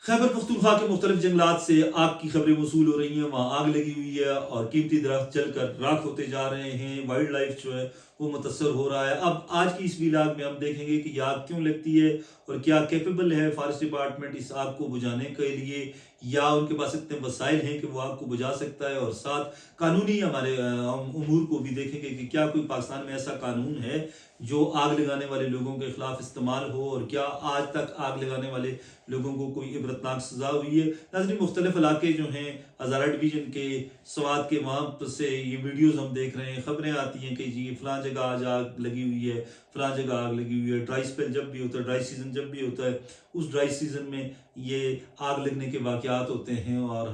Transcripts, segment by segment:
खैबर पख्तूनख्वा के मुख्तलिफ जंगलात से आग की खबरें मौसूल हो रही हैं। वहाँ आग लगी हुई है और कीमती दरख्त जलकर राख होते जा रहे हैं। वाइल्ड लाइफ जो है वो मुतासर हो रहा है। अब आज की इस व्लॉग में हम देखेंगे कि ये आग क्यों लगती है और क्या कैपेबल है फॉरेस्ट डिपार्टमेंट इस आग को बुझाने के लिए, या उनके पास इतने वसाइल हैं कि वो आग को बुझा सकता है। और साथ कानूनी हमारे अमूर को भी देखेंगे कि क्या कोई पाकिस्तान में ऐसा कानून है जो आग लगाने वाले लोगों के खिलाफ इस्तेमाल हो, और क्या आज तक आग लगाने वाले लोगों को कोई इबरतनाक सजा हुई है। नाज़रीन, मुख्तलिफ इलाके जो हैं हज़ारा डिवीज़न के, स्वात के, वहाँ से ये वीडियोज़ हम देख रहे हैं, खबरें आती हैं कि जी फ़लाँ जगह आज आग लगी हुई है, फ़लाँ जगह आग लगी हुई है। ड्राई स्पेल जब भी होता है, ड्राई सीज़न जब भी होता है, उस ड्राई सीज़न में ये आग लगने के वाक़यात होते हैं और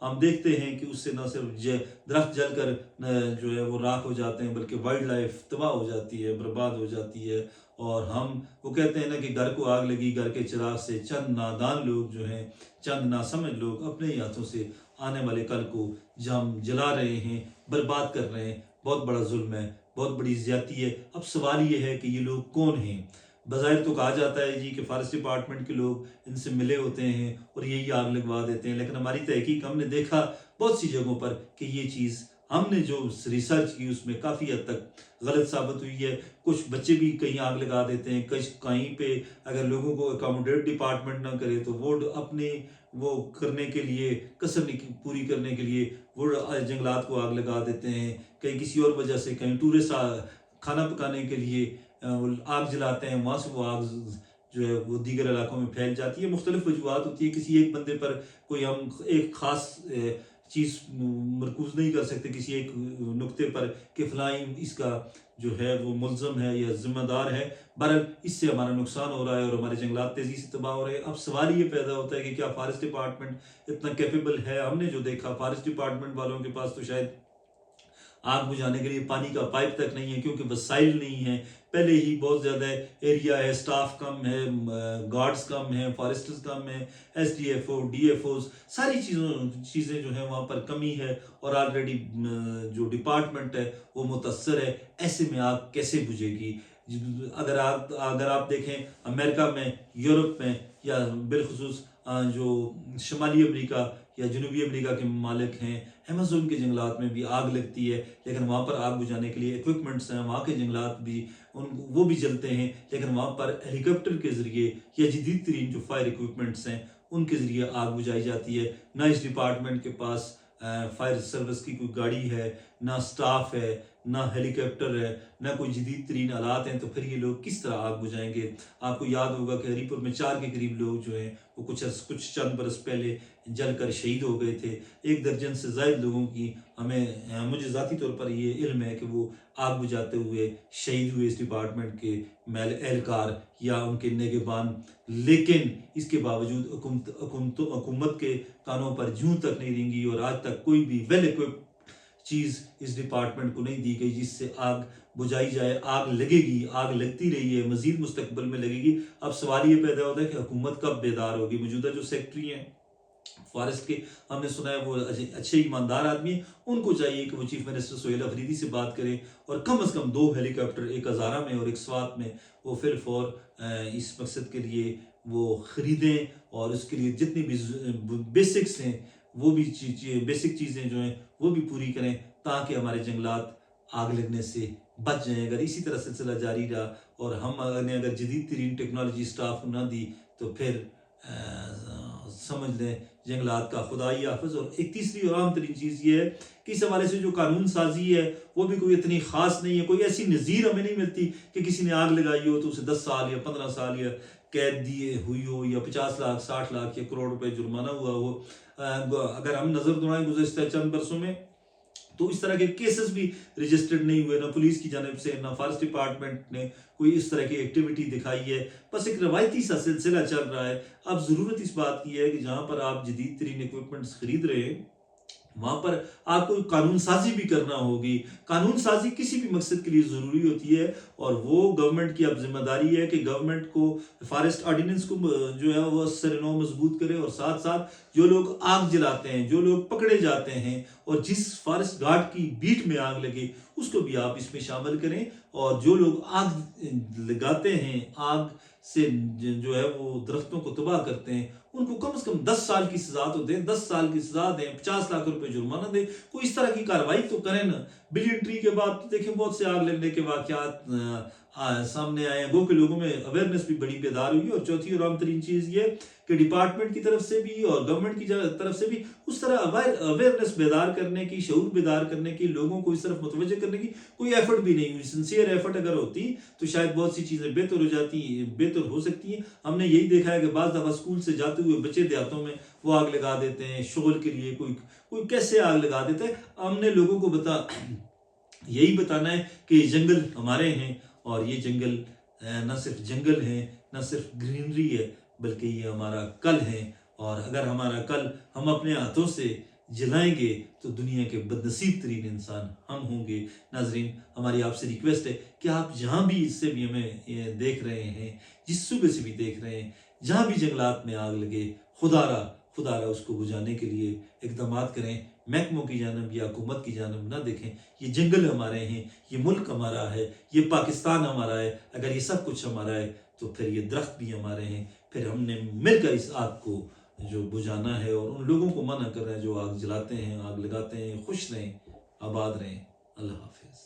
हम देखते हैं कि उससे न सिर्फ दरख्त जलकर जो है वो राख हो जाते हैं, बल्कि वाइल्ड लाइफ तबाह हो जाती है, बर्बाद हो जाती है। और वो कहते हैं ना कि घर को आग लगी घर के चिराग से, चंद नादान लोग जो हैं, चंद नासमझ लोग अपने ही हाथों से आने वाले कल को हम जला रहे हैं, बर्बाद कर रहे हैं। बहुत बड़ा जुल्म है, बहुत बड़ी ज्यादती है। अब सवाल ये है कि ये लोग कौन हैं। बज़ाहिर तो कहा जाता है जी कि फॉरेस्ट डिपार्टमेंट के लोग इनसे मिले होते हैं और यही आग लगवा देते हैं, लेकिन हमारी तहकीक हमने देखा बहुत सी जगहों पर कि ये चीज़ हमने जो रिसर्च की उसमें काफ़ी हद तक गलत साबित हुई है। कुछ बच्चे भी कहीं आग लगा देते हैं, कहीं पे अगर लोगों को अकोमोडेट डिपार्टमेंट ना करे तो वो अपने वो करने के लिए, कसर पूरी करने के लिए वो जंगलात को आग लगा देते हैं। कहीं किसी और वजह से, कहीं टूरिस्ट खाना पकाने के लिए वो आग जलाते हैं, वहाँ से वो आग जो है वो दीगर इलाकों में फैल जाती है। मुख्तलिफ वजूहत होती है। किसी एक बंदे पर कोई हम एक ख़ास चीज़ मरकूज़ नहीं कर सकते किसी एक नुक्ते पर कि फ़लाँ इसका जो है वो मुल्ज़म है या ज़िम्मेदार है। बहरहाल इससे हमारा नुकसान हो रहा है और हमारे जंगलात तेज़ी से तबाह हो रहे हैं। अब सवाल ये पैदा होता है कि क्या फॉरेस्ट डिपार्टमेंट इतना कैपेबल है। हमने जो देखा, फॉरेस्ट डिपार्टमेंट वालों के पास तो शायद आग बुझाने के लिए पानी का पाइप तक नहीं है, क्योंकि वसाइल नहीं है। पहले ही बहुत ज़्यादा एरिया है, स्टाफ कम है, गार्ड्स कम है, फॉरेस्टर्स कम है, SDFO DFOs सारी चीज़ें जो है वहाँ पर कमी है और ऑलरेडी जो डिपार्टमेंट है वो मुतासर है। ऐसे में आग कैसे बुझेगी। अगर आप देखें अमेरिका में, यूरोप में, या बिलखुसूस जो शुमाली अमेरिका या जनूबी अमेरिका के ममालिक हैं, अमेज़न के जंगलात में भी आग लगती है, लेकिन वहाँ पर आग बुझाने के लिए इक्विपमेंट्स हैं। वहाँ के जंगलात भी वो भी जलते हैं, लेकिन वहाँ पर हेलीकॉप्टर के ज़रिए या जदीद तरीन जो फायर इक्विपमेंट्स हैं उनके ज़रिए आग बुझाई जाती है। ना इस डिपार्टमेंट के पास फायर सर्विस की कोई गाड़ी है, ना स्टाफ है, ना हेलीकॉप्टर है, ना कोई जदीद तरीन आलात हैं। तो फिर ये लोग किस तरह आग बुझाएंगे। आपको याद होगा कि हरीपुर में 4 के करीब लोग जो हैं वो कुछ चंद बरस पहले जलकर शहीद हो गए थे। 1 दर्जन से ज़ायद लोगों की मुझे ज़ाती तौर पर ये इल्म है कि वो आग बुझाते हुए शहीद हुए, इस डिपार्टमेंट के एहलकार या उनके निगहबान। लेकिन इसके बावजूद हुकूमत के कानों पर जूं तक नहीं रेंगी और आज तक कोई भी वेल इक्विप्ड चीज़ इस डिपार्टमेंट को नहीं दी गई जिससे आग बुझाई जाए। आग लगेगी, आग लगती रही है, मजीद मुस्तकबिल में लगेगी। अब सवाल ये पैदा होता है कि हुकूमत कब बेदार होगी। मौजूदा जो सेक्रेटरी हैं फॉरेस्ट के, हमने सुना है वो अच्छे ईमानदार आदमी हैं। उनको चाहिए कि वो चीफ मिनिस्टर सोहेल अफरीदी से बात करें और कम अज़ कम 2 हेलीकॉप्टर, एक हज़ारा में और एक स्वात में, वो फिर फॉर इस मकसद के लिए वो ख़रीदें और उसके लिए जितनी भी बेसिक्स हैं वो भी बेसिक चीज़ें जो हैं वो भी पूरी करें, ताकि हमारे जंगलात आग लगने से बच जाएँ। अगर इसी तरह सिलसिला जारी रहा और हमने अगर जदीद तरीन टेक्नोलॉजी स्टाफ को ना दी तो फिर समझ लें जंगलात का खुदाई हाफिज। और एक तीसरी और आम तरीन चीज़ ये है कि इस हवाले से जो कानून साजी है वो भी कोई इतनी ख़ास नहीं है। कोई ऐसी नज़ीर हमें नहीं मिलती कि किसी ने आग लगाई हो तो उसे 10 साल या 15 साल या कैद दिए हुई हो या 50 लाख 60 लाख या करोड़ रुपए जुर्माना हुआ हो। अगर हम नज़र दौड़ाएं गुज़श्ता चंद बरसों में तो इस तरह के केसेस भी रजिस्टर्ड नहीं हुए, ना पुलिस की जानिब से, ना फॉरेस्ट डिपार्टमेंट ने कोई इस तरह की एक्टिविटी दिखाई है। बस एक रवायती सा सिलसिला चल रहा है। अब ज़रूरत इस बात की है कि जहाँ पर आप जदीद तरीन इक्विपमेंट्स खरीद रहे हैं वहाँ पर आपको कानून साजी भी करना होगी। कानून साजी किसी भी मकसद के लिए ज़रूरी होती है और वो गवर्नमेंट की अब जिम्मेदारी है कि गवर्नमेंट को फॉरेस्ट ऑर्डिनेंस को जो है वो सर-ए-नौ मजबूत करे और साथ साथ जो लोग आग जलाते हैं, जो लोग पकड़े जाते हैं और जिस फॉरेस्ट गार्ड की बीट में आग लगे उसको भी आप इसमें शामिल करें। और जो लोग आग लगाते हैं, आग से जो है वो दरख्तों को तबाह करते हैं, उनको कम से कम 10 साल की सजा तो दें, 10 साल की सजा दें, 50 लाख रुपए जुर्माना दें, कोई इस तरह की कार्रवाई तो करें ना। बिलियन ट्री के बाद तो देखें बहुत से आग लगने के वाकयात सामने आए हैं, गो के लोगों में अवेयरनेस भी बड़ी बेदार हुई। और चौथी और आम तरीन चीज ये कि डिपार्टमेंट की तरफ से भी और गवर्नमेंट की तरफ से भी उस तरह अवेयरनेस बेदार करने की, शऊर बेदार करने की, लोगों को इस तरफ मुतवज्जह करने की कोई एफर्ट भी नहीं हुई। सिंसियर एफर्ट अगर होती तो शायद बहुत सी चीजें बेहतर हो जाती, बेहतर हो सकती हैं। हमने यही देखा है कि बाज़ दफा स्कूल से जाते हुए बच्चे देहातों में वो आग लगा देते हैं शोर के लिए, कोई कैसे आग लगा देता है। हमने लोगों को यही बताना है कि ये जंगल हमारे हैं, और ये जंगल न सिर्फ जंगल है, न सिर्फ ग्रीनरी है, बल्कि ये हमारा कल है। और अगर हमारा कल हम अपने हाथों से जलाएंगे तो दुनिया के बदनसीब तरीन इंसान हम होंगे। नाजरीन, हमारी आपसे रिक्वेस्ट है कि आप जहाँ भी इससे भी हमें देख रहे हैं, जिस सूबे से भी देख रहे हैं, जहाँ भी जंगलात में आग लगे, खुदारा उसको बुझाने के लिए इकदाम करें। महकमों की जानब या हुकूमत की जानब ना देखें। ये जंगल हमारे हैं, ये मुल्क हमारा है, ये पाकिस्तान हमारा है। अगर ये सब कुछ हमारा है तो फिर ये दरख्त भी हमारे हैं। फिर हमने मिलकर इस आग को जो बुझाना है, और उन लोगों को मना करना है जो आग जलाते हैं, आग लगाते हैं। खुश रहें, आबाद रहें। अल्लाह हाफिज़।